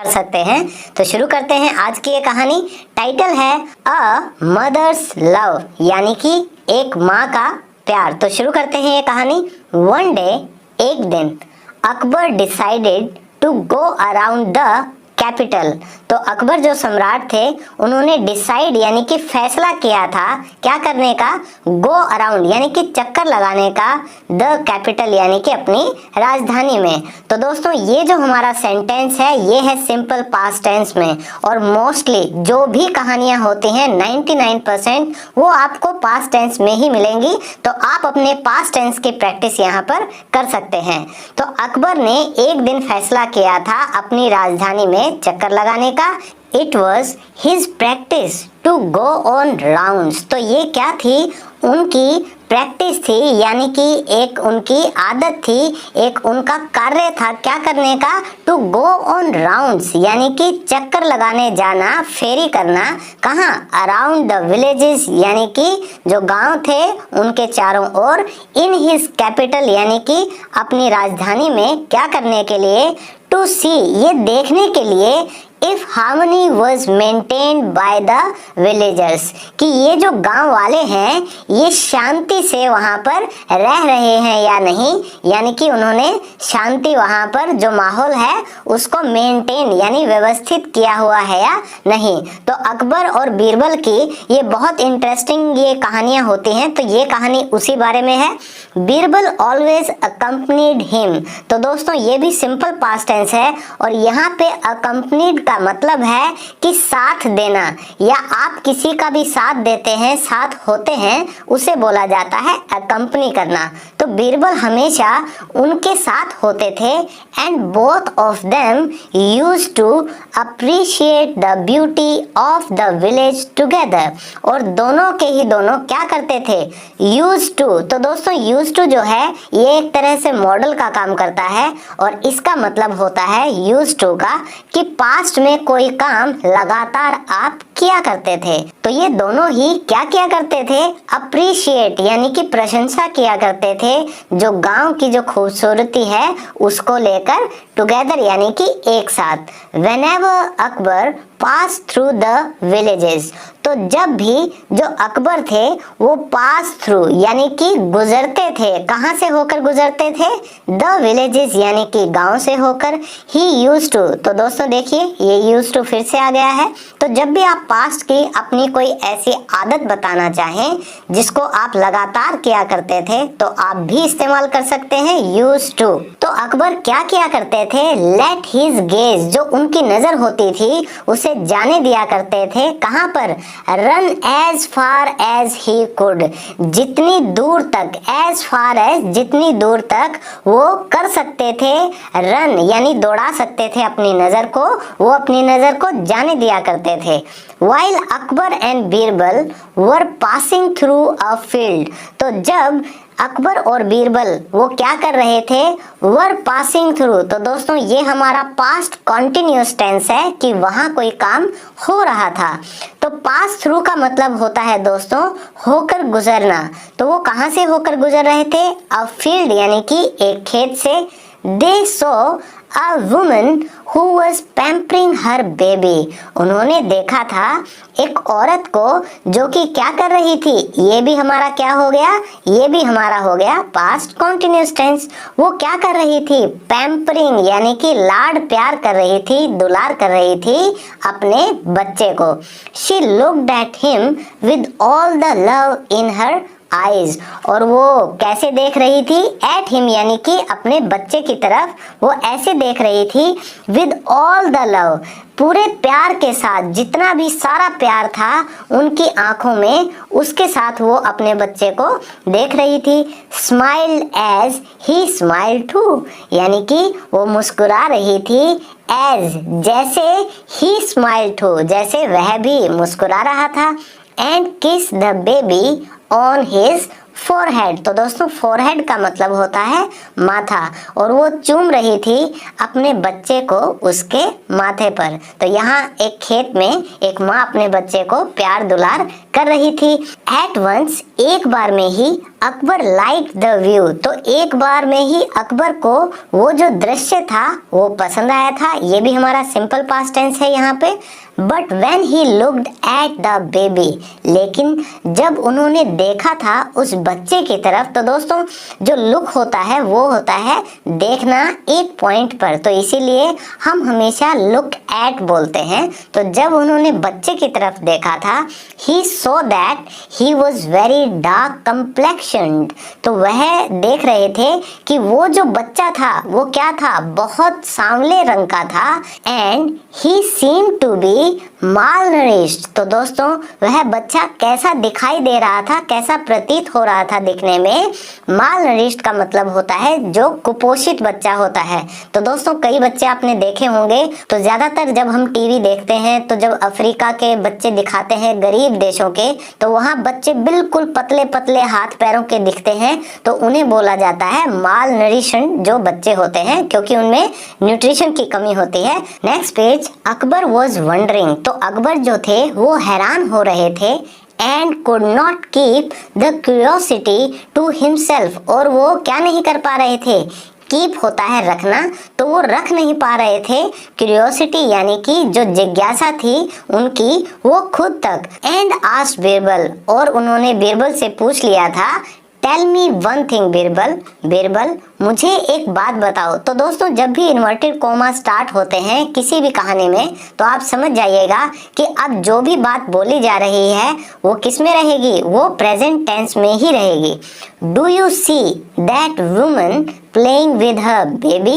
कर सकते हैं। तो शुरू करते हैं आज की ये कहानी। टाइटल है अ मदर्स लव, यानी कि एक माँ का प्यार। तो शुरू करते हैं ये कहानी। वन डे, एक दिन, Akbar decided to go around the capital. तो अकबर जो सम्राट थे उन्होंने डिसाइड यानी कि फैसला किया था क्या करने का, गो अराउंड यानी कि चक्कर लगाने का, द कैपिटल यानी कि अपनी राजधानी में। तो दोस्तों ये जो हमारा सेंटेंस है ये है सिंपल पास्ट टेंस में, और मोस्टली जो भी कहानियां होती हैं 99% वो आपको पास्ट टेंस में ही मिलेंगी। तो आप अपने पास्ट टेंस की प्रैक्टिस यहाँ पर कर सकते हैं। तो अकबर ने एक दिन फैसला किया था अपनी राजधानी में चक्कर लगाने का। It was his practice to go on rounds. तो ये क्या थी, उनकी प्रैक्टिस थी, यानी कि एक उनकी आदत थी, एक उनका कार्य था क्या करने का, टू गो ऑन राउंड्स यानी कि चक्कर लगाने जाना, फेरी करना। कहाँ, अराउंड द विलेजेस यानी कि जो गांव थे उनके चारों ओर, इन हिज कैपिटल यानी कि अपनी राजधानी में क्या करने के लिए, टू सी ये देखने के लिए, if harmony was maintained by the villagers कि ये जो गांव वाले हैं ये शांति से वहां पर रह रहे हैं या नहीं, यानी कि उन्होंने शांति वहां पर जो माहौल है उसको मेंटेन यानी व्यवस्थित किया हुआ है या नहीं। तो अकबर और बीरबल की ये बहुत इंटरेस्टिंग ये कहानियां होती हैं। तो ये कहानी उसी बारे में है। Birbal always accompanied him. तो दोस्तों ये भी सिंपल पास्ट टेंस है, और यहाँ पे अकम्पनीड का मतलब है कि साथ देना, या आप किसी का भी साथ देते हैं, साथ होते हैं, उसे बोला जाता है अकम्पनी करना। तो बीरबल हमेशा उनके साथ होते थे। And both of them used to appreciate the beauty of the village together. और दोनों के ही दोनों क्या करते थे, यूज्ड टू। तो दोस्तों यूज्ड टू जो है ये एक तरह से मॉडल का काम करता है, और इसका मतलब होता है यूज्ड टू का कि पास्ट में कोई काम लगातार आप किया करते थे। तो ये दोनों ही क्या किया करते थे, अप्रिशिएट यानी कि प्रशंसा किया करते थे, जो गांव की जो खूबसूरती है उसको लेकर, टुगेदर यानी कि एक साथ। Whenever Akbar pass through the villages. तो जब भी जो अकबर थे वो पास थ्रू यानी कि गुजरते थे, कहाँ से होकर गुजरते थे, द विलेजेस यानी कि गांव से होकर। He used to. तो दोस्तों देखिए ये यूज्ड टू फिर से आ गया है। तो जब भी आप पास्ट की अपनी कोई ऐसी आदत बताना चाहें जिसको आप लगातार किया करते थे तो आप भी इस्तेमाल कर सकते हैं यूज्ड टू। तो अकबर क्या किया करते थे, लेट हिज गेज, जो उनकी नजर होती थी उसे जाने दिया करते थे, कहां पर, run as far as he could, जितनी दूर तक, एज फार एज जितनी दूर तक वो कर सकते थे, रन यानी दौड़ा सकते थे अपनी नजर को, वो अपनी नजर को जाने दिया करते थे। While Akbar and Birbal were passing through a field. तो जब अकबर और बीरबल वो क्या कर रहे थे, वर पासिंग थ्रू। तो दोस्तों ये हमारा पास्ट कॉन्टिन्यूअस टेंस है कि वहां कोई काम हो रहा था। तो पास थ्रू का मतलब होता है दोस्तों होकर गुजरना। तो वो कहां से होकर गुजर रहे थे, अ फील्ड यानी कि एक खेत से। दे सो A woman who was pampering her baby। उन्होंने देखा था एक औरत को जो कि क्या कर रही थी, ये भी हमारा क्या हो गया, ये भी हमारा हो गया पास्ट कॉन्टिन्यूअस टेंस। वो क्या कर रही थी, पैम्परिंग यानी कि लाड प्यार कर रही थी, दुलार कर रही थी अपने बच्चे को। She looked at him with all the love in her eyes. और वो कैसे देख रही थी, एट हिम यानी कि अपने बच्चे की तरफ वो ऐसे देख रही थी, विद ऑल द लव पूरे प्यार के साथ, जितना भी सारा प्यार था उनकी आंखों में, उसके साथ वो अपने बच्चे को देख रही थी। Smiled as he smiled too यानी कि वो मुस्कुरा रही थी, एज जैसे ही स्माइल्ड टू जैसे वह भी मुस्कुरा रहा था। एंड किस the baby on his forehead. तो दोस्तों फोरहेड का मतलब होता है माथा, और वो चूम रही थी अपने बच्चे को उसके माथे पर। तो यहाँ एक खेत में एक माँ अपने बच्चे को प्यार दुलार कर रही थी। एट वंस एक बार में ही अकबर लाइक द व्यू, तो एक बार में ही अकबर को वो जो दृश्य था वो पसंद आया था। ये भी हमारा सिंपल पास्ट टेंस है यहाँ पे। But when he looked at the baby, लेकिन जब उन्होंने देखा था उस बच्चे की तरफ, तो दोस्तों जो लुक होता है वो होता है देखना एक पॉइंट पर, तो इसीलिए हम हमेशा लुक एट बोलते हैं। तो जब उन्होंने बच्चे की तरफ देखा था, he so that he was very dark complexioned, तो वह देख रहे थे कि वो जो बच्चा था वो क्या था, बहुत सांवले रंग का था। And he seem to be malnourished, तो दोस्तों वह बच्चा कैसा दिखाई दे रहा था, कैसा प्रतीत हो रहा था दिखने में। malnourished का मतलब होता है जो कुपोषित बच्चा होता है। तो दोस्तों कई बच्चे आपने देखे होंगे, तो ज्यादातर जब हम टीवी देखते हैं तो जब अफ्रीका के बच्चे दिखाते हैं, गरीब देशों के, तो वहाँ बच्चे बिल्कुल पतले पतले हाथ पैरों के दिखते हैं, तो उन्हें बोला जाता है malnourished जो बच्चे होते हैं, क्योंकि उनमें न्यूट्रिशन की कमी होती है। Next page, Akbar was wondering, तो अकबर जो थे वो हैरान हो रहे थे। And could not keep the curiosity to himself, और वो क्या नहीं कर पा रहे थे, कीप होता है रखना, तो वो रख नहीं पा रहे थे क्यूरियोसिटी यानी कि जो जिज्ञासा थी उनकी वो खुद तक। एंड आस्क्ड बीरबल, और उन्होंने बीरबल से पूछ लिया था, tell me one thing Birbal, Birbal मुझे एक बात बताओ। तो दोस्तों जब भी इन्वर्टेड कोमा स्टार्ट होते हैं किसी भी कहानी में, तो आप समझ जाइएगा कि अब जो भी बात बोली जा रही है वो किस में रहेगी, वो प्रेजेंट टेंस में ही रहेगी। Do you see that woman playing with her baby,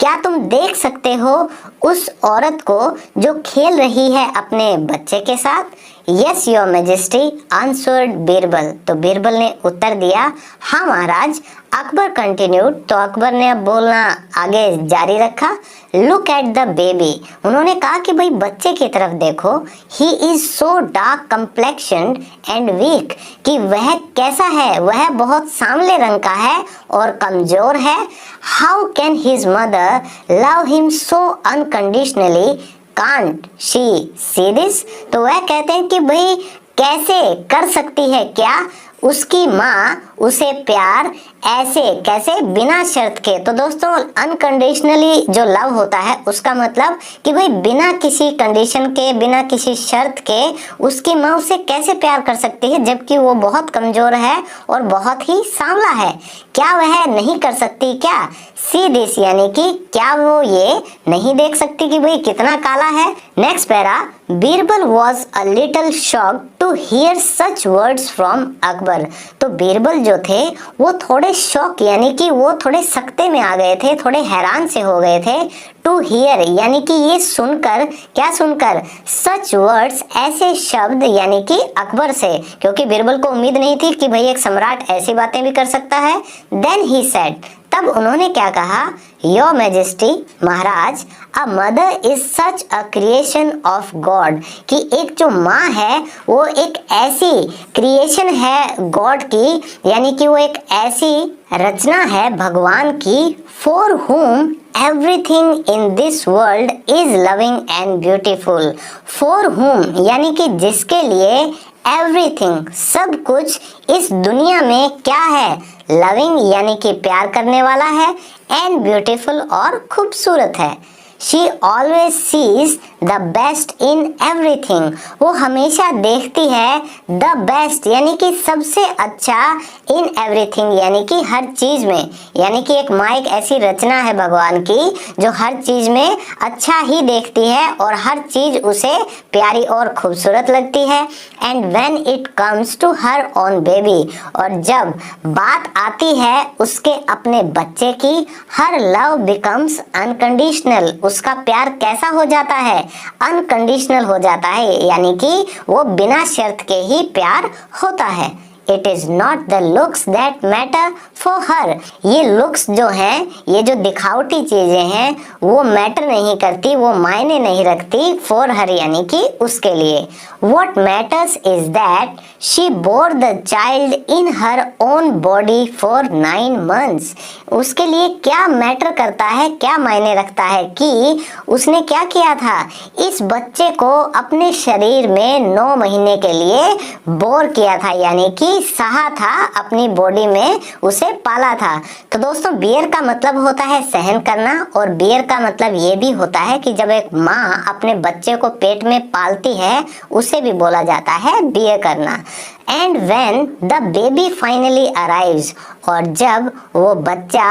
क्या तुम देख सकते हो उस औरत को जो खेल रही है अपने बच्चे के साथ। Yes your majesty answered Birbal, तो बीरबल ने उत्तर दिया, हाँ महाराज। अकबर कंटिन्यूड, तो अकबर ने अब बोलना आगे जारी रखा। लुक एट द बेबी, उन्होंने कहा कि भाई बच्चे की तरफ देखो। He is so dark complexioned and weak, कि वह कैसा है, वह बहुत सांवले रंग का है और कमजोर है। How can his mother love him so unconditionally, can't she see this, तो वह कहते हैं कि भाई कैसे कर सकती है क्या उसकी माँ उसे प्यार, ऐसे कैसे, बिना शर्त के। तो दोस्तों अनकंडीशनली जो लव होता है उसका मतलब कि भाई बिना किसी कंडीशन के, बिना किसी शर्त के उसकी माँ उसे कैसे प्यार कर सकती है जबकि वो बहुत कमजोर है और बहुत ही सांवला है। क्या वह नहीं कर सकती क्या, सी दिस यानी कि क्या वो ये नहीं देख सकती कि भाई कितना काला है। Next para, Birbal was a little shock to hear such words from Akbar, तो बीरबल जो थे वो थोड़े शॉक यानी कि वो थोड़े सकते में आ गए थे, थोड़े हैरान से हो गए थे। टू हियर यानी कि ये सुनकर, क्या सुनकर, सच वर्ड्स ऐसे शब्द यानी कि अकबर से, क्योंकि बीरबल को उम्मीद नहीं थी कि भाई एक सम्राट ऐसी बातें भी कर सकता है। देन ही सेड, तब उन्होंने क्या कहा, your majesty Maharaj, a mother is such a creation of God, कि एक जो माँ है वो एक ऐसी क्रिएशन है गॉड की, यानी कि वो एक ऐसी रचना है भगवान की। फॉर हुम everything in this world is loving and beautiful, for हुम यानी कि जिसके लिए, एवरीथिंग सब कुछ इस दुनिया में क्या है, लविंग यानी कि प्यार करने वाला है, एंड ब्यूटीफुल और खूबसूरत है। She always sees the best in everything, वो हमेशा देखती है द बेस्ट यानी कि सबसे अच्छा, इन एवरीथिंग यानी कि हर चीज में, यानी कि एक माँ एक ऐसी रचना है भगवान की जो हर चीज में अच्छा ही देखती है और हर चीज उसे प्यारी और खूबसूरत लगती है। And when it comes to her own baby, और जब बात आती है उसके अपने बच्चे की, हर लव बिकम्स अनकंडीशनल, उसका प्यार कैसा हो जाता है, अनकंडीशनल हो जाता है, यानी कि वो बिना शर्त के ही प्यार होता है। It is not the looks that matter for her, ये लुक्स जो हैं, ये जो दिखावटी चीजें हैं वो मैटर नहीं करती, वो मायने नहीं रखती फॉर हर यानी कि उसके लिए। What matters is that she bore the child in her own body for 9 months, उसके लिए क्या मैटर करता है, क्या मायने रखता है कि उसने क्या किया था, इस बच्चे को अपने शरीर में 9 महीने के लिए बोर किया था, यानी कि ही सहा था, अपनी बॉडी में उसे पाला था। तो दोस्तों बियर का मतलब होता है सहन करना, और बियर का मतलब ये भी होता है कि जब एक माँ अपने बच्चे को पेट में पालती है उसे भी बोला जाता है बियर करना। And when the baby finally arrives, और जब वो बच्चा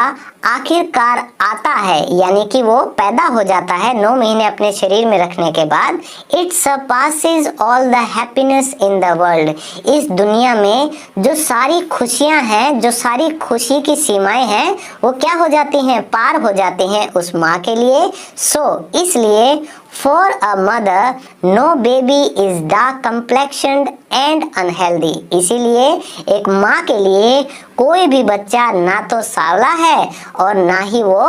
आखिरकार आता है, यानी कि वो पैदा हो जाता है 9 महीने अपने शरीर में रखने के बाद, it surpasses all the happiness in the world. इस दुनिया में जो सारी खुशियां हैं, जो सारी खुशी की सीमाएं हैं, वो क्या हो जाती हैं, पार हो जाती हैं उस माँ के लिए। इसलिए for a mother no baby is dark complexioned and unhealthy. इसीलिए एक माँ के लिए कोई भी बच्चा ना तो सांवला है और ना ही वो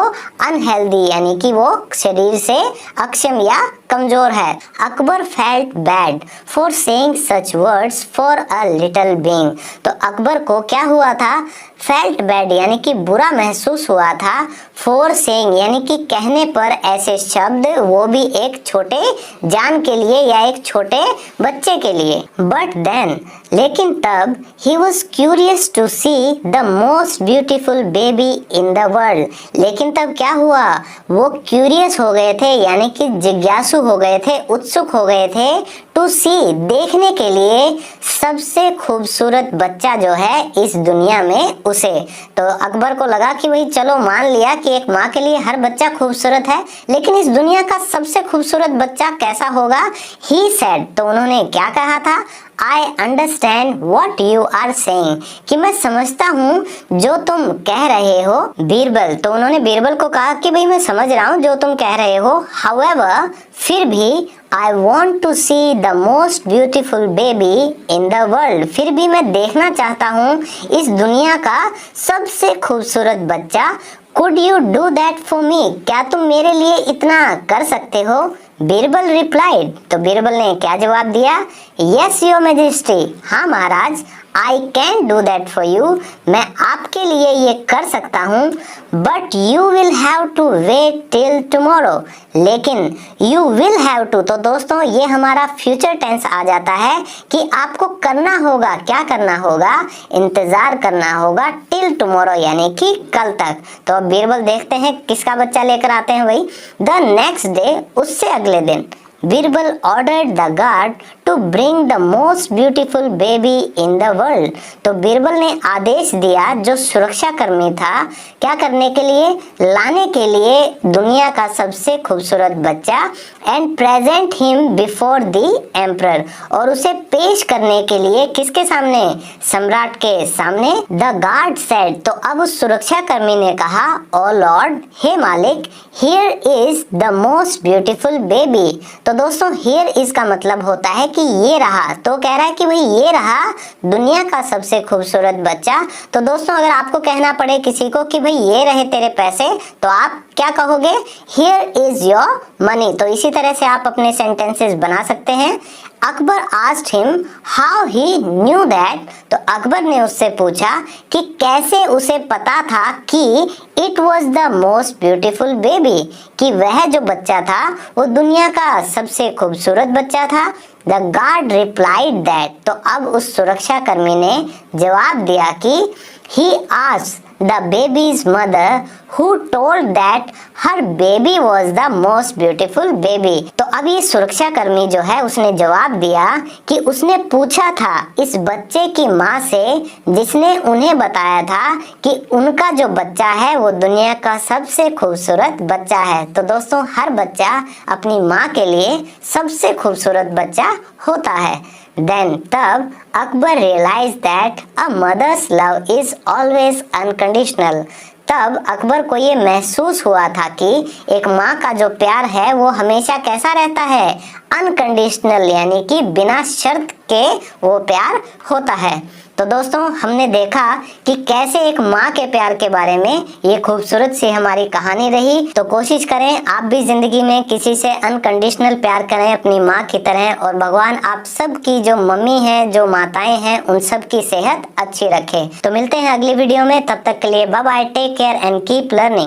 अनहेल्दी, यानी कि वो शरीर से अक्षम या कमजोर है। Akbar felt bad for saying such words for a little being. तो अकबर को क्या हुआ था, फेल्ट बैड यानी कि बुरा महसूस हुआ था, फॉर सेइंग यानी कि कहने पर ऐसे शब्द, वो भी एक छोटे जान के लिए या एक छोटे बच्चे के लिए। बट देन, लेकिन तब, he was curious to see the most beautiful baby in the world. लेकिन तब क्या हुआ, वो क्यूरियस हो गए थे, यानी कि जिज्ञासु हो गए थे, उत्सुक हो गए थे, टू सी देखने के लिए सबसे खूबसूरत बच्चा जो है इस दुनिया में उसे। तो अकबर को लगा कि भाई चलो मान लिया कि एक माँ के लिए हर बच्चा खूबसूरत है, लेकिन इस दुनिया का सबसे खूबसूरत बच्चा कैसा होगा। ही सेड, तो उन्होंने क्या कहा था, I understand what you are saying, कि मैं समझता हूँ जो तुम कह रहे हो बीरबल। तो उन्होंने बीरबल को कहा कि भाई मैं समझ रहा हूँ जो तुम कह रहे हो, however, फिर भी I want to see the most beautiful baby in the world। फिर भी मैं देखना चाहता हूँ इस दुनिया का सबसे खूबसूरत बच्चा। Could you do that for me? क्या तुम मेरे लिए इतना कर सकते हो? बीरबल रिप्लाइड, तो बीरबल ने क्या जवाब दिया, यस योर मैजेस्टी, हाँ महाराज, I can do that for you, मैं आपके लिए ये कर सकता हूँ, but you will have to wait till tomorrow, लेकिन यू विल हैव टू, तो दोस्तों ये हमारा फ्यूचर टेंस आ जाता है कि आपको करना होगा, क्या करना होगा, इंतजार करना होगा, टिल टुमारो यानी कि कल तक। तो अब बीरबल देखते हैं किसका बच्चा लेकर आते हैं भाई। द नेक्स्ट डे, उससे अगले दिन, Birbal ordered the guard to bring the most beautiful baby in the world. तो बीरबल ने आदेश दिया जो सुरक्षा कर्मी था, क्या करने के लिए, लाने के लिए दुनिया का सबसे खूबसूरत बच्चा, and present him before the emperor, और उसे पेश करने के लिए किसके सामने, सम्राट के सामने। द गार्ड सेड, तो अब उस सुरक्षा कर्मी ने कहा, ओ लॉर्ड, हे मालिक, here is the most beautiful baby. तो दोस्तों हियर इज का मतलब होता है कि ये रहा, तो कह रहा है कि भाई ये रहा दुनिया का सबसे खूबसूरत बच्चा। तो दोस्तों अगर आपको कहना पड़े किसी को कि भाई ये रहे तेरे पैसे, तो आप क्या कहोगे, हियर इज योर मनी। तो इसी तरह से आप अपने सेंटेंसेस बना सकते हैं। Akbar asked him how he knew that, तो अकबर ने उससे पूछा कि कैसे उसे पता था कि it was the most beautiful baby, कि वह जो बच्चा था वो दुनिया का सबसे खूबसूरत बच्चा था। द गार्ड रिप्लाइड दैट, तो अब उस सुरक्षा कर्मी ने जवाब दिया कि he asked the baby's mother who told that her baby was the most beautiful baby। तो अब ये सुरक्षा कर्मी जो है उसने जवाब दिया कि उसने पूछा था इस बच्चे की माँ से जिसने उन्हें बताया था कि उनका जो बच्चा है वो दुनिया का सबसे खूबसूरत बच्चा है। तो दोस्तों हर बच्चा अपनी माँ के लिए सबसे खूबसूरत बच्चा होता है। Then तब Akbar realized that a mother's love is always unconditional। तब अकबर को ये महसूस हुआ था कि एक माँ का जो प्यार है वो हमेशा कैसा रहता है, अनकंडीशनल, यानी कि बिना शर्त के वो प्यार होता है। तो दोस्तों हमने देखा कि कैसे एक माँ के प्यार के बारे में ये खूबसूरत सी हमारी कहानी रही। तो कोशिश करें आप भी जिंदगी में किसी से अनकंडीशनल प्यार करें अपनी माँ की तरह, और भगवान आप सब की जो मम्मी हैं, जो माताएं हैं, उन सब की सेहत अच्छी रखे। तो मिलते हैं अगली वीडियो में, तब तक के लिए bye bye, take care and keep learning.